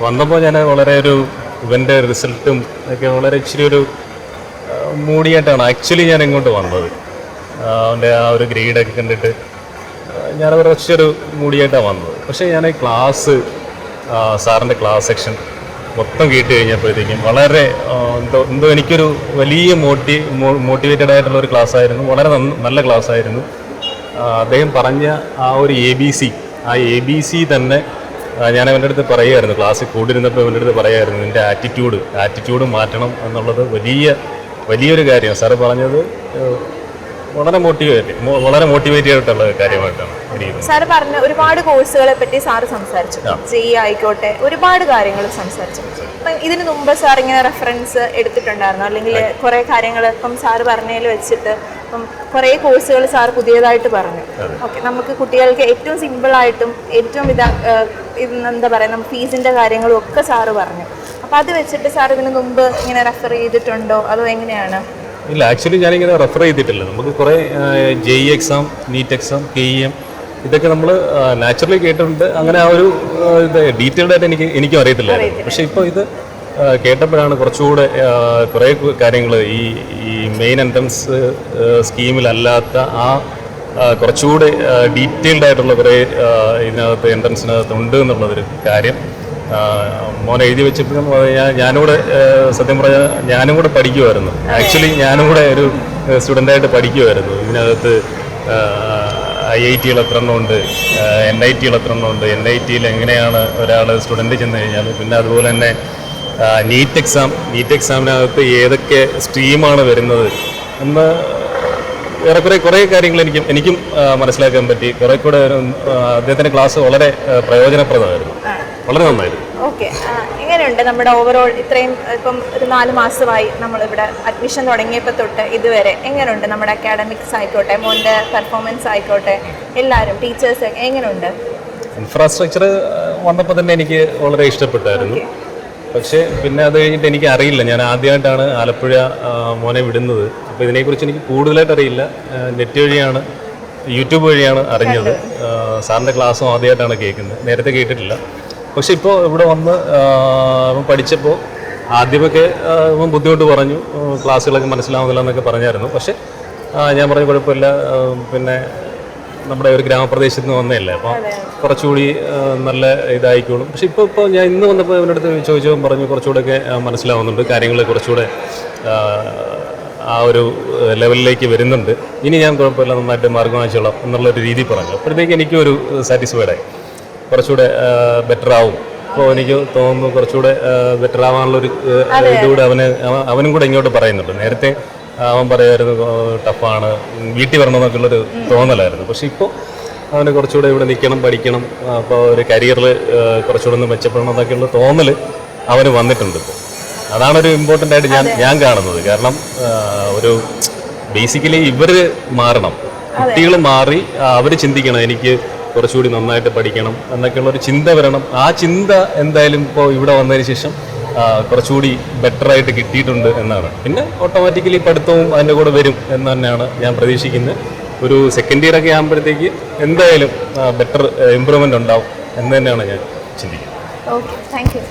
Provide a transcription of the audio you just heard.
വന്നപ്പോൾ ഞാൻ വളരെ ഇവൻ്റെ റിസൾട്ടും ഒക്കെ വളരെ ഇച്ചിരി മൂടിയായിട്ടാണ് ആക്ച്വലി ഞാൻ ഇങ്ങോട്ട് വന്നത്. അവൻ്റെ ആ ഒരു ഗ്രേഡൊക്കെ കണ്ടിട്ട് ഞാൻ കുറച്ചൊരു മൂടിയായിട്ടാണ് വന്നത്. പക്ഷേ ഞാൻ സാറിൻ്റെ ക്ലാസ് സെക്ഷൻ മൊത്തം കേട്ട് കഴിഞ്ഞപ്പോഴത്തേക്കും വളരെ എന്തോ എനിക്കൊരു വലിയ മോട്ടിവേറ്റഡ് ആയിട്ടുള്ള ഒരു ക്ലാസ് ആയിരുന്നു. വളരെ നല്ല ക്ലാസ് ആയിരുന്നു. അദ്ദേഹം പറഞ്ഞ ആ ഒരു എ ബി സി തന്നെ ഞാൻ അവൻ്റെ അടുത്ത് പറയുമായിരുന്നു. ക്ലാസ്സിൽ കൂടിയിരുന്നപ്പോൾ അവൻ്റെ അടുത്ത് പറയുമായിരുന്നു, നിൻ്റെ ആറ്റിറ്റ്യൂഡ് മാറ്റണം എന്നുള്ളത് വലിയൊരു കാര്യമാണ്. സാറ് പറഞ്ഞത് വളരെ മോട്ടിവേറ്റ് ആയിട്ടുള്ള കാര്യമായിട്ടാണ് എനിക്ക്. സാറ് പറഞ്ഞ ഒരുപാട് കോഴ്സുകളെ പറ്റി സാറ് സംസാരിച്ചു. ജെഇ ആയിക്കോട്ടെ, ഒരുപാട് കാര്യങ്ങൾ സംസാരിച്ചു. അപ്പം ഇതിന് മുമ്പ് സാർ ഇങ്ങനെ റെഫറൻസ് എടുത്തിട്ടുണ്ടായിരുന്നു, അല്ലെങ്കിൽ കുറേ കാര്യങ്ങൾ ഇപ്പം സാറ് പറഞ്ഞതിൽ വെച്ചിട്ട് ഇപ്പം കുറേ കോഴ്സുകൾ സാർ പുതിയതായിട്ട് പറഞ്ഞു. ഓക്കെ, നമുക്ക് കുട്ടികൾക്ക് ഏറ്റവും സിമ്പിളായിട്ടും ഏറ്റവും എന്താ പറയുക, നമുക്ക് ഫീസിൻ്റെ കാര്യങ്ങളും ഒക്കെ സാറ് പറഞ്ഞു. അപ്പം അത് വെച്ചിട്ട് സാർ ഇതിന് മുമ്പ് ഇങ്ങനെ റെഫർ ചെയ്തിട്ടുണ്ടോ അതോ എങ്ങനെയാണ്? ഇല്ല, ആക്ച്വലി ഞാനിങ്ങനെ റെഫർ ചെയ്തിട്ടില്ല. നമുക്ക് കുറേ JEE exam, NEET exam, KEM ഇതൊക്കെ നമ്മൾ നാച്ചുറലി കേട്ടിട്ടുണ്ട്. അങ്ങനെ ആ ഒരു ഡീറ്റെയിൽഡ് ആയിട്ട് എനിക്കും അറിയത്തില്ലായിരുന്നു. പക്ഷേ ഇപ്പോൾ ഇത് കേട്ടപ്പോഴാണ് കുറച്ചുകൂടെ കുറേ കാര്യങ്ങൾ ഈ മെയിൻ എൻട്രൻസ് സ്കീമിലല്ലാത്ത കുറച്ചുകൂടെ ഡീറ്റെയിൽഡ് ആയിട്ടുള്ള കുറേ ഇതിനകത്ത് എൻട്രൻസിനകത്ത് ഉണ്ട് എന്നുള്ളതൊരു കാര്യം മോനെ എഴുതി വെച്ചപ്പോഴും ഞാനിവിടെ സത്യം പറഞ്ഞാൽ ഞാനും കൂടെ പഠിക്കുമായിരുന്നു. ആക്ച്വലി ഞാനും കൂടെ ഒരു സ്റ്റുഡൻ്റായിട്ട് പഠിക്കുമായിരുന്നു. ഇതിനകത്ത് IIT-കൾ എത്ര എണ്ണമുണ്ട്, NIT-കൾ എത്ര എണ്ണമുണ്ട്, NIT-യിൽ എങ്ങനെയാണ് ഒരാൾ സ്റ്റുഡൻറ്റ് ചെന്ന് കഴിഞ്ഞാൽ, പിന്നെ അതുപോലെ തന്നെ നീറ്റ് എക്സാമിനകത്ത് ഏതൊക്കെ സ്ട്രീമാണ് വരുന്നത് എന്ന് ഏറെക്കുറെ കുറേ കാര്യങ്ങൾ എനിക്കും മനസ്സിലാക്കാൻ പറ്റി. കുറേ കൂടെ അദ്ദേഹത്തിൻ്റെ ക്ലാസ് വളരെ പ്രയോജനപ്രദമായിരുന്നു, വളരെ നന്നായിരുന്നു. ഓക്കെ, എങ്ങനെയുണ്ട് നമ്മുടെ ഓവറോൾ ഇത്രയും ഇപ്പം ഒരു 4 മാസമായി നമ്മളിവിടെ അഡ്മിഷൻ തുടങ്ങിയപ്പോൾ തൊട്ട് ഇതുവരെ എങ്ങനെയുണ്ട് നമ്മുടെ അക്കാഡമിക്സ് ആയിക്കോട്ടെ, മോൻ്റെ പെർഫോമൻസ് ആയിക്കോട്ടെ, എല്ലാവരും ടീച്ചേഴ്സ് എങ്ങനെയുണ്ട്? ഇൻഫ്രാസ്ട്രക്ചർ വന്നപ്പോൾ തന്നെ എനിക്ക് വളരെ ഇഷ്ടപ്പെട്ടായിരുന്നു. പക്ഷേ പിന്നെ അത് കഴിഞ്ഞിട്ട് എനിക്ക് അറിയില്ല, ഞാൻ ആദ്യമായിട്ടാണ് ആലപ്പുഴ മോനെ വിടുന്നത്. അപ്പോൾ ഇതിനെക്കുറിച്ച് എനിക്ക് കൂടുതലായിട്ട് അറിയില്ല. നെറ്റ് വഴിയാണ്, യൂട്യൂബ് വഴിയാണ് അറിഞ്ഞത്. സാറിൻ്റെ ക്ലാസ്സും ആദ്യമായിട്ടാണ് കേൾക്കുന്നത്, നേരത്തെ കേട്ടിട്ടില്ല. പക്ഷെ ഇപ്പോൾ ഇവിടെ വന്ന് പഠിച്ചപ്പോൾ ആദ്യമൊക്കെ ബുദ്ധിമുട്ട് പറഞ്ഞു, ക്ലാസ്സുകളൊക്കെ മനസ്സിലാവുന്നില്ല എന്നൊക്കെ പറഞ്ഞായിരുന്നു. പക്ഷേ ഞാൻ പറഞ്ഞു കുഴപ്പമില്ല, പിന്നെ നമ്മുടെ ഒരു ഗ്രാമപ്രദേശത്ത് നിന്ന് വന്നതല്ലേ, അപ്പോൾ കുറച്ചുകൂടി നല്ല ഇതായിക്കോളും. പക്ഷെ ഇപ്പോൾ ഞാൻ ഇന്ന് വന്നപ്പോൾ ഇവൻ്റെ അടുത്ത് ചോദിച്ചപ്പോൾ പറഞ്ഞു കുറച്ചുകൂടെയൊക്കെ മനസ്സിലാവുന്നുണ്ട്, കാര്യങ്ങൾ കുറച്ചുകൂടെ ആ ഒരു ലെവലിലേക്ക് വരുന്നുണ്ട്, ഇനി ഞാൻ കുഴപ്പമില്ല നന്നായിട്ട് മാർഗം വാങ്ങിച്ചോളാം എന്നുള്ളൊരു രീതി പറഞ്ഞു. അപ്പോഴത്തേക്ക് എനിക്കൊരു സാറ്റിസ്ഫൈഡായി, കുറച്ചുകൂടെ ബെറ്റർ ആവും. അപ്പോൾ എനിക്ക് തോന്നുന്നു കുറച്ചുകൂടെ ബെറ്റർ ആവാനുള്ളൊരു ഇതുകൂടെ അവനും കൂടെ ഇങ്ങോട്ട് പറയുന്നുണ്ട്. നേരത്തെ അവൻ പറയുമായിരുന്നു ടഫാണ്, വീട്ടിൽ വരണമെന്നൊക്കെയുള്ളൊരു തോന്നലായിരുന്നു. പക്ഷെ ഇപ്പോൾ അവന് കുറച്ചുകൂടെ ഇവിടെ നിൽക്കണം, പഠിക്കണം, അപ്പോൾ ഒരു കരിയറിൽ കുറച്ചുകൂടെ ഒന്ന് മെച്ചപ്പെടണം എന്നൊക്കെയുള്ള തോന്നൽ അവന് വന്നിട്ടുണ്ട്. ഇപ്പോൾ അതാണൊരു ഇമ്പോർട്ടൻ്റ് ആയിട്ട് ഞാൻ കാണുന്നത്. കാരണം ഒരു ബേസിക്കലി ഇവർ മാറണം, കുട്ടികൾ മാറി അവർ ചിന്തിക്കണം എനിക്ക് കുറച്ചുകൂടി നന്നായിട്ട് പഠിക്കണം എന്നൊക്കെയുള്ളൊരു ചിന്ത വരണം. ആ ചിന്ത എന്തായാലും ഇപ്പോൾ ഇവിടെ വന്നതിന് ശേഷം കുറച്ചുകൂടി ബെറ്ററായിട്ട് കിട്ടിയിട്ടുണ്ട് എന്നാണ്. പിന്നെ ഓട്ടോമാറ്റിക്കലി പഠിത്തവും അതിൻ്റെ കൂടെ വരും എന്ന് തന്നെയാണ് ഞാൻ പ്രതീക്ഷിക്കുന്നത്. ഒരു സെക്കൻഡ് ഇയർ ഒക്കെ ആകുമ്പോഴത്തേക്ക് എന്തായാലും ബെറ്റർ ഇമ്പ്രൂവ്മെൻ്റ് ഉണ്ടാവും എന്ന് തന്നെയാണ് ഞാൻ ചിന്തിക്കുന്നത്. Okay, thank you.